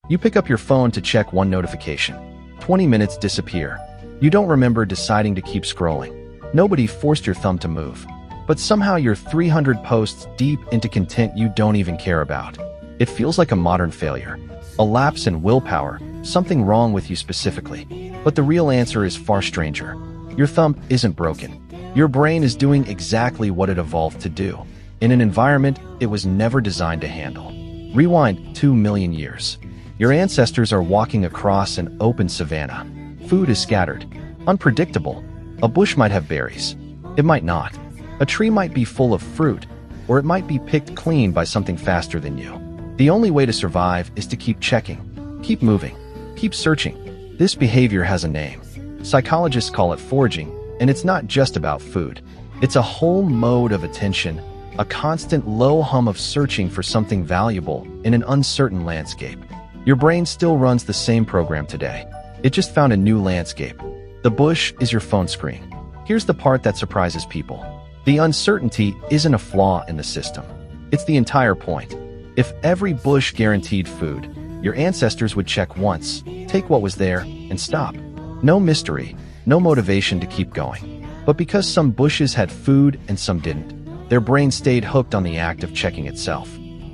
You pick up your phone to check one notification. 20 minutes disappear. You don't remember deciding to keep scrolling. Nobody forced your thumb to move. But somehow you're 300 posts deep into content you don't even care about. It feels like a modern failure. A lapse in willpower, something wrong with you specifically. But the real answer is far stranger. Your thumb isn't broken. Your brain is doing exactly what it evolved to do, in an environment it was never designed to handle. Rewind 2 million years. Your ancestors are walking across an open savanna. Food is scattered, unpredictable. A bush might have berries. It might not. A tree might be full of fruit, or it might be picked clean by something faster than you. The only way to survive is to keep checking, keep moving, keep searching. This behavior has a name. Psychologists call it foraging, and it's not just about food. It's a whole mode of attention, a constant low hum of searching for something valuable in an uncertain landscape. Your brain still runs the same program today. It just found a new landscape. The bush is your phone screen. Here's the part that surprises people. The uncertainty isn't a flaw in the system. It's the entire point. If every bush guaranteed food, your ancestors would check once, take what was there, and stop. No mystery, no motivation to keep going. But because some bushes had food and some didn't, their brain stayed hooked on the act of checking itself.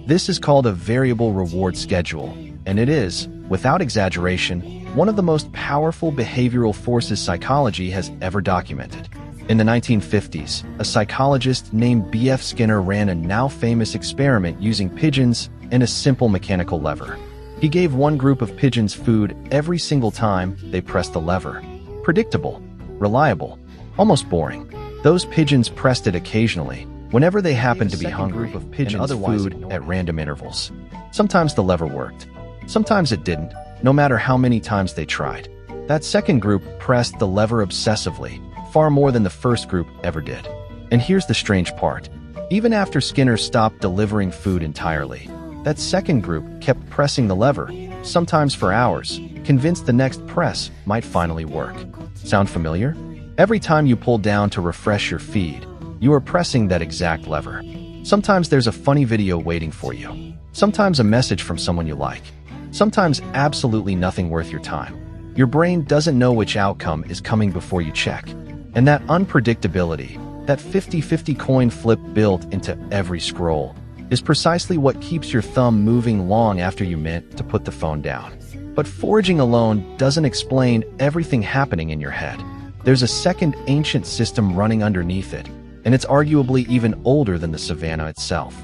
This is called a variable reward schedule, and it is, without exaggeration, one of the most powerful behavioral forces psychology has ever documented. In the 1950s, a psychologist named B.F. Skinner ran a now-famous experiment using pigeons and a simple mechanical lever. He gave one group of pigeons food every single time they pressed the lever. Predictable, reliable, almost boring. Those pigeons pressed it occasionally, whenever they happened to be hungry, group of pigeons food at random intervals. Sometimes the lever worked. Sometimes it didn't, no matter how many times they tried. That second group pressed the lever obsessively, far more than the first group ever did. And here's the strange part. Even after Skinner stopped delivering food entirely, that second group kept pressing the lever, sometimes for hours, convinced the next press might finally work. Sound familiar? Every time you pull down to refresh your feed, you are pressing that exact lever. Sometimes there's a funny video waiting for you. Sometimes a message from someone you like. Sometimes absolutely nothing worth your time. Your brain doesn't know which outcome is coming before you check. And that unpredictability, that 50-50 coin flip built into every scroll, is precisely what keeps your thumb moving long after you meant to put the phone down. But foraging alone doesn't explain everything happening in your head. There's a second ancient system running underneath it, and it's arguably even older than the savanna itself.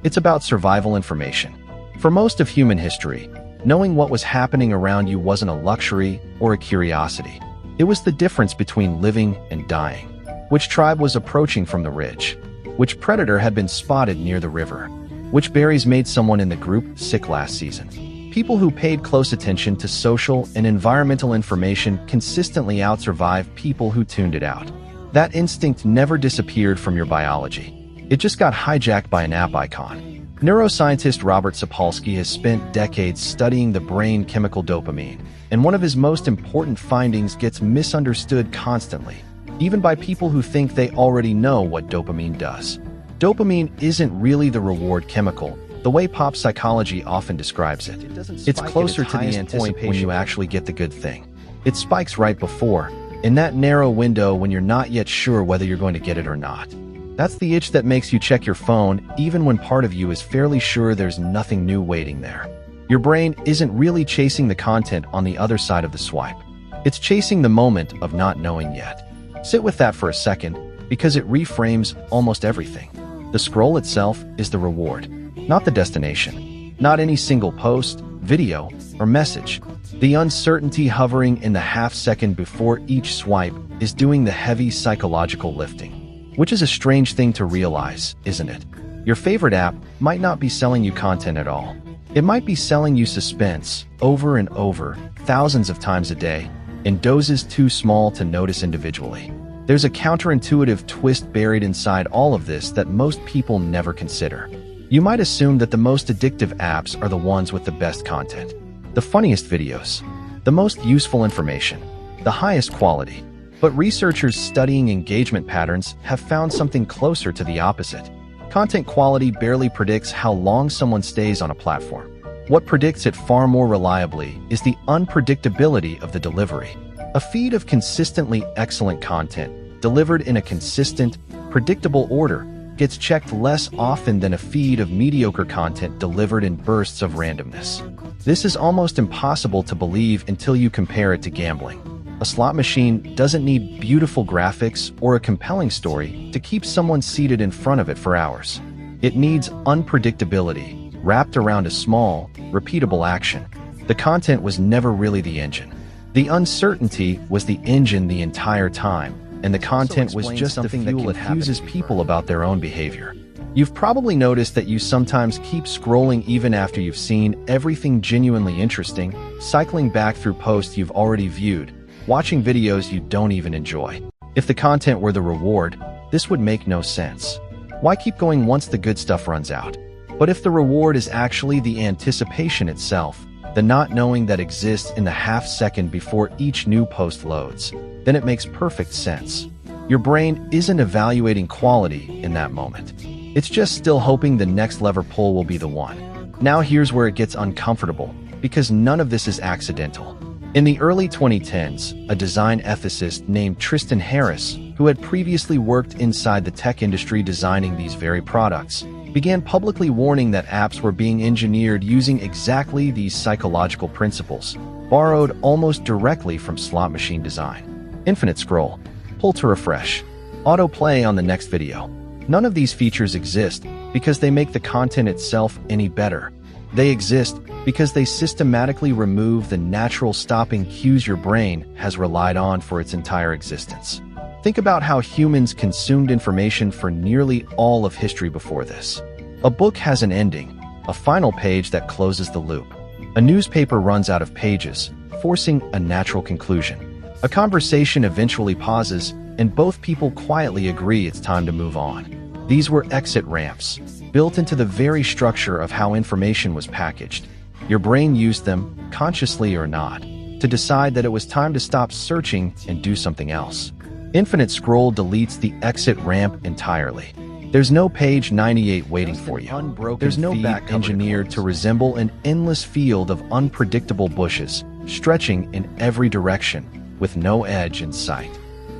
It's about survival information. For most of human history, knowing what was happening around you wasn't a luxury or a curiosity. It was the difference between living and dying. Which tribe was approaching from the ridge? Which predator had been spotted near the river? Which berries made someone in the group sick last season? People who paid close attention to social and environmental information consistently outsurvived people who tuned it out. That instinct never disappeared from your biology. It just got hijacked by an app icon. Neuroscientist Robert Sapolsky has spent decades studying the brain chemical dopamine, and one of his most important findings gets misunderstood constantly, even by people who think they already know what dopamine does. Dopamine isn't really the reward chemical, the way pop psychology often describes it. It's closer to the anticipation when you actually get the good thing. It spikes right before, in that narrow window when you're not yet sure whether you're going to get it or not. That's the itch that makes you check your phone even when part of you is fairly sure there's nothing new waiting there. Your brain isn't really chasing the content on the other side of the swipe. It's chasing the moment of not knowing yet. Sit with that for a second, because it reframes almost everything. The scroll itself is the reward, not the destination. Not any single post, video, or message. The uncertainty hovering in the half-second before each swipe is doing the heavy psychological lifting. Which is a strange thing to realize, isn't it? Your favorite app might not be selling you content at all. It might be selling you suspense over and over, thousands of times a day, in doses too small to notice individually. There's a counterintuitive twist buried inside all of this that most people never consider. You might assume that the most addictive apps are the ones with the best content, the funniest videos, the most useful information, the highest quality. But researchers studying engagement patterns have found something closer to the opposite. Content quality barely predicts how long someone stays on a platform. What predicts it far more reliably is the unpredictability of the delivery. A feed of consistently excellent content, delivered in a consistent, predictable order, gets checked less often than a feed of mediocre content delivered in bursts of randomness. This is almost impossible to believe until you compare it to gambling. A slot machine doesn't need beautiful graphics or a compelling story to keep someone seated in front of it for hours. It needs unpredictability, wrapped around a small, repeatable action. The content was never really the engine. The uncertainty was the engine the entire time, and the content was just the fuel that confuses people about their own behavior. You've probably noticed that you sometimes keep scrolling even after you've seen everything genuinely interesting, cycling back through posts you've already viewed, watching videos you don't even enjoy. If the content were the reward, this would make no sense. Why keep going once the good stuff runs out? But if the reward is actually the anticipation itself, the not knowing that exists in the half second before each new post loads, then it makes perfect sense. Your brain isn't evaluating quality in that moment. It's just still hoping the next lever pull will be the one. Now here's where it gets uncomfortable, because none of this is accidental. In the early 2010s, a design ethicist named Tristan Harris, who had previously worked inside the tech industry designing these very products, began publicly warning that apps were being engineered using exactly these psychological principles, borrowed almost directly from slot machine design. Infinite scroll, pull to refresh, autoplay on the next video. None of these features exist because they make the content itself any better. They exist because they systematically remove the natural stopping cues your brain has relied on for its entire existence. Think about how humans consumed information for nearly all of history before this. A book has an ending, a final page that closes the loop. A newspaper runs out of pages, forcing a natural conclusion. A conversation eventually pauses, and both people quietly agree it's time to move on. These were exit ramps, built into the very structure of how information was packaged. Your brain used them, consciously or not, to decide that it was time to stop searching and do something else. Infinite scroll deletes the exit ramp entirely. There's no page 98 waiting for you. There's no back engineered to resemble an endless field of unpredictable bushes, stretching in every direction, with no edge in sight.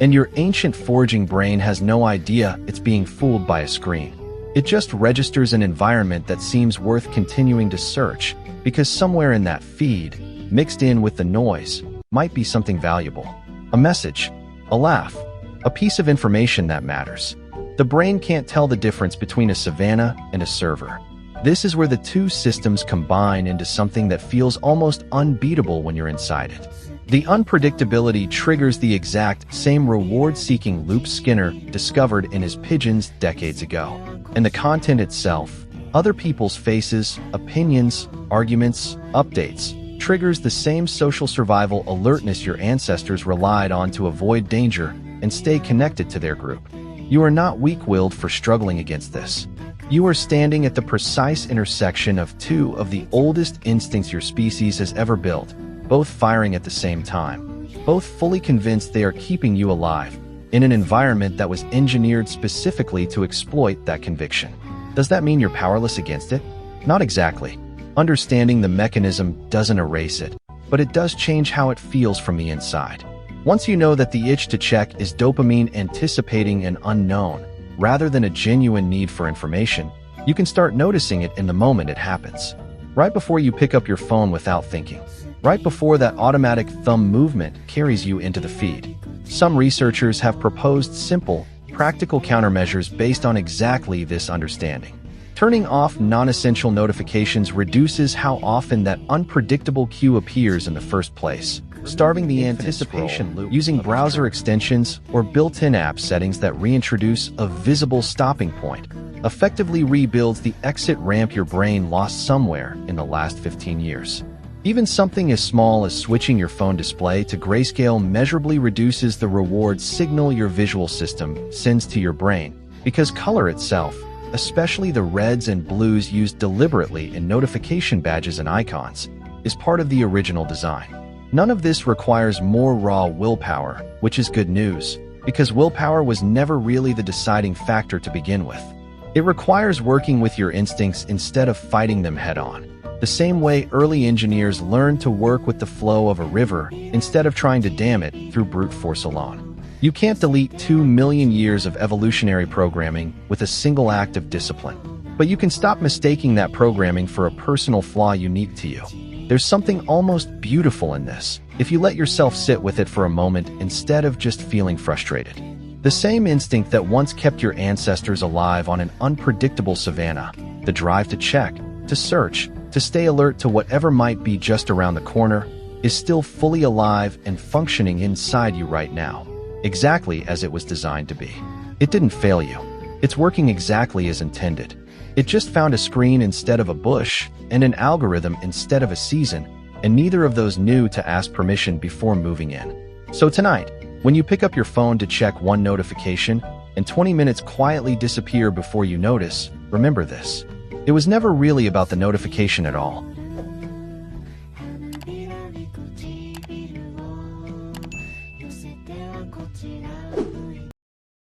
And your ancient foraging brain has no idea it's being fooled by a screen. It just registers an environment that seems worth continuing to search, because somewhere in that feed, mixed in with the noise, might be something valuable. A message, a laugh, a piece of information that matters. The brain can't tell the difference between a savanna and a server. This is where the two systems combine into something that feels almost unbeatable when you're inside it. The unpredictability triggers the exact same reward-seeking loop Skinner discovered in his pigeons decades ago. And the content itself, other people's faces, opinions, arguments, updates, triggers the same social survival alertness your ancestors relied on to avoid danger and stay connected to their group. You are not weak-willed for struggling against this. You are standing at the precise intersection of two of the oldest instincts your species has ever built, both firing at the same time, both fully convinced they are keeping you alive, in an environment that was engineered specifically to exploit that conviction. Does that mean you're powerless against it? Not exactly. Understanding the mechanism doesn't erase it, but it does change how it feels from the inside. Once you know that the itch to check is dopamine anticipating an unknown, rather than a genuine need for information, you can start noticing it in the moment it happens. Right before you pick up your phone without thinking. Right before that automatic thumb movement carries you into the feed. Some researchers have proposed simple, practical countermeasures based on exactly this understanding. Turning off non-essential notifications reduces how often that unpredictable cue appears in the first place, starving the anticipation loop using browser extensions or built-in app settings that reintroduce a visible stopping point, effectively rebuilds the exit ramp your brain lost somewhere in the last 15 years. Even something as small as switching your phone display to grayscale measurably reduces the reward signal your visual system sends to your brain, because color itself, especially the reds and blues used deliberately in notification badges and icons, is part of the original design. None of this requires more raw willpower, which is good news, because willpower was never really the deciding factor to begin with. It requires working with your instincts instead of fighting them head-on. the same way early engineers learned to work with the flow of a river instead of trying to dam it through brute force alone. You can't delete 2 million years of evolutionary programming with a single act of discipline. But you can stop mistaking that programming for a personal flaw unique to you. There's something almost beautiful in this, if you let yourself sit with it for a moment instead of just feeling frustrated. The same instinct that once kept your ancestors alive on an unpredictable savanna, the drive to check, to search, to stay alert to whatever might be just around the corner, is still fully alive and functioning inside you right now, exactly as it was designed to be. It didn't fail you. It's working exactly as intended. It just found a screen instead of a bush, and an algorithm instead of a season, and neither of those knew to ask permission before moving in. So tonight, when you pick up your phone to check one notification, and 20 minutes quietly disappear before you notice, remember this. It was never really about the notification at all.「寄せてはこちら」